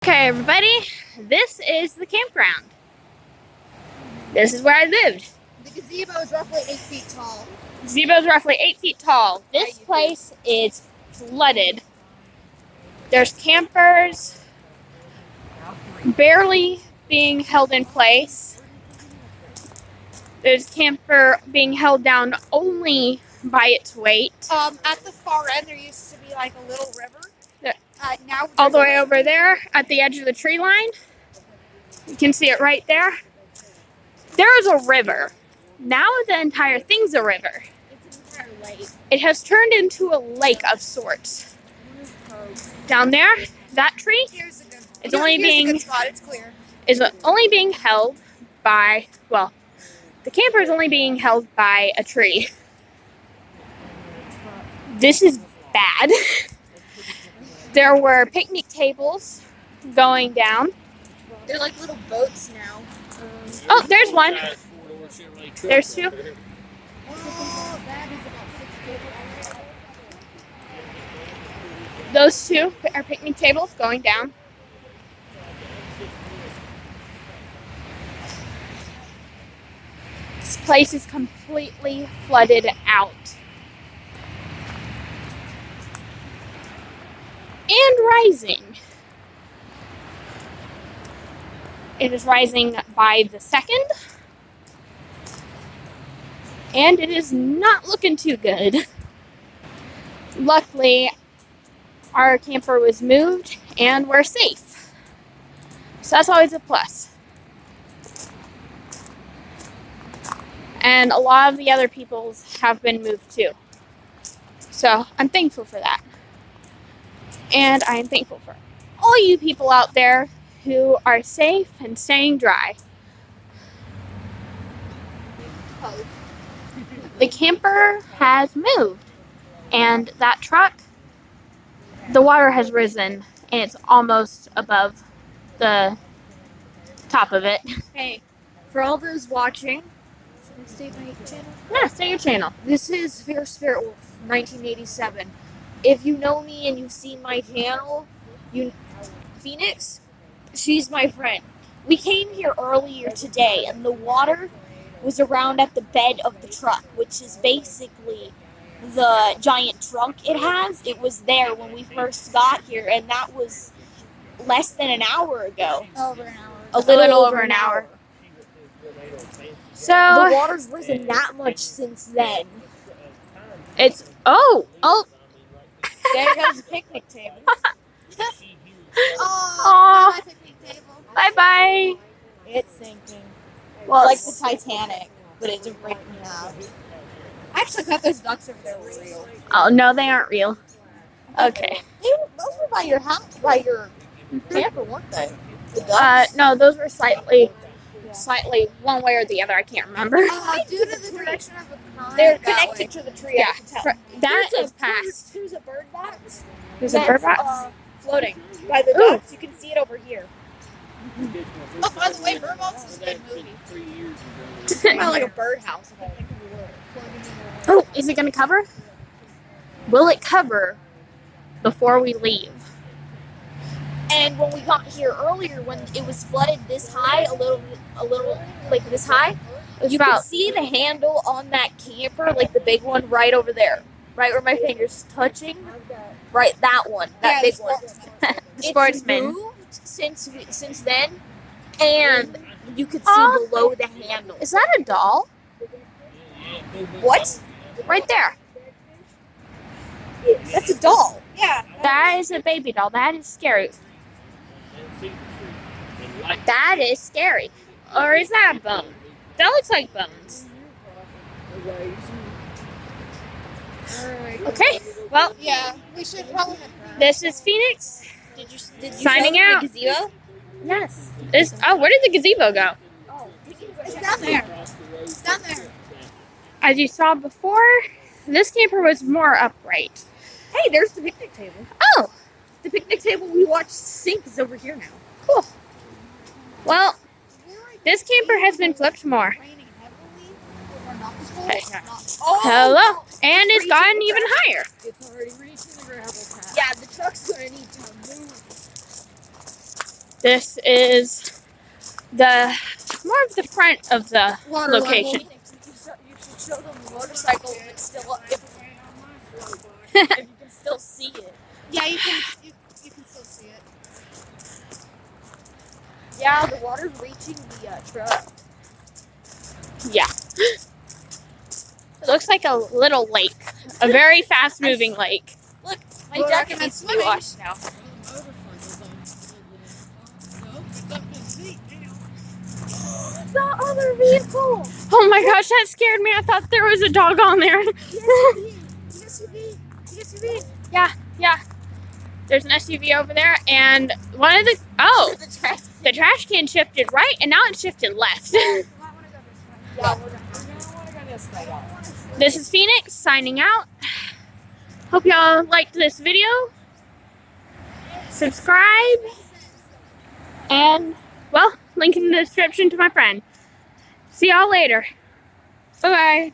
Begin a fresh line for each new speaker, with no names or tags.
Okay, everybody, this is the campground. This is where I lived.
The gazebo is roughly 8 feet tall.
The gazebo is roughly 8 feet tall. This place is flooded. There's campers barely being held in place. There's camper being held down only by its weight.
At the far end, there used to be like a little river. Now
all the way over there at the edge of the tree line. You can see it right there. There is a river. Now the entire thing's a river.
It's an entire lake.
It has turned into a lake of sorts. Down there, that tree is only being held by, well, the camper is only being held by a tree. This is bad. There were picnic tables going down.
They're like little boats now.
Oh, there's one. There's two. Those two are picnic tables going down. This place is completely flooded out. And rising. It is rising by the second. And it is not looking too good. Luckily, our camper was moved and we're safe. So that's always a plus. And a lot of the other people's have been moved too. So I'm thankful for that. And I am thankful for all you people out there who are safe and staying dry. The camper has moved, and that truck, the water has risen, and it's almost above the top of it.
Hey, for all those watching, should I state my channel?
Yeah, say your channel.
This is Sevierville Spirit Wolf, 1987. If you know me and you've seen my channel, Phoenix, she's my friend. We came here earlier today, and the water was around at the bed of the truck, which is basically the giant trunk it has. It was there when we first got here, and that was less than an hour ago.
Over an hour.
A little over an hour.
So
the water's risen that much since then.
It's
There goes the picnic table.
Oh,
my picnic table.
Bye-bye.
It's sinking.
Well,
It's like the Titanic, but it didn't break me out. I actually thought those ducks over there were real.
Oh, no, they aren't real. Okay.
Those were by your house, by your camper, weren't they? The ducks?
No, those were slightly one way or the other. I can't remember.
Due to the direction of the current, they're connected to the tree.
Yeah,
I can tell.
that is past.
There's a bird box.
There's a bird box?
Floating by the ducks. You can see it over here. Oh, by the way, Bird Box is a good movie. It's kind of like a birdhouse.
Oh, is it going to cover? Will it cover before we leave?
And when we got here earlier, when it was flooded this high, a little like this high, you could see the handle on that camper, like the big one, right over there, right where my finger's touching. Right, that one, that big one.
The sportsman.
It's moved since then, and you could see below the handle.
Is that a doll?
What?
Right there.
That's a doll. Yeah.
That is a baby doll. That is scary. That is scary. Or is that a bone? That looks like bones. Okay. Well,
yeah, we should probably.
This is Phoenix.
Did you
signing
show
out?
The gazebo?
Yes. Where did the gazebo go?
Oh, it's down there. It's down there.
As you saw before, this camper was more upright.
Hey, there's the picnic table.
Oh,
the picnic table we watched sink is over here now.
Cool. Well, this camper has been flipped more. Hello. And it's gotten even higher.
It's already reaching the gravel path. Yeah, the truck's going to need to move.
This is the more of the front of the
Water
location.
level. You should show them the motorcycle if it's still up. If you can still see it.
Yeah, you can still see it.
Yeah, the water's reaching the truck.
Yeah. It looks like a little lake. A very fast moving lake.
My
Well, I
jacket
can
needs to be
swimming.
washed now. The other vehicle!
Oh my gosh, that scared me. I thought there was a dog on there.
SUV.
Yeah. There's an SUV over there, and one of the the trash can shifted right, and now it shifted left.
Yeah, we're gonna go this way.
This is Phoenix signing out. Hope y'all liked this video. Subscribe, and well, link in the description to my friend. See y'all later. Bye bye.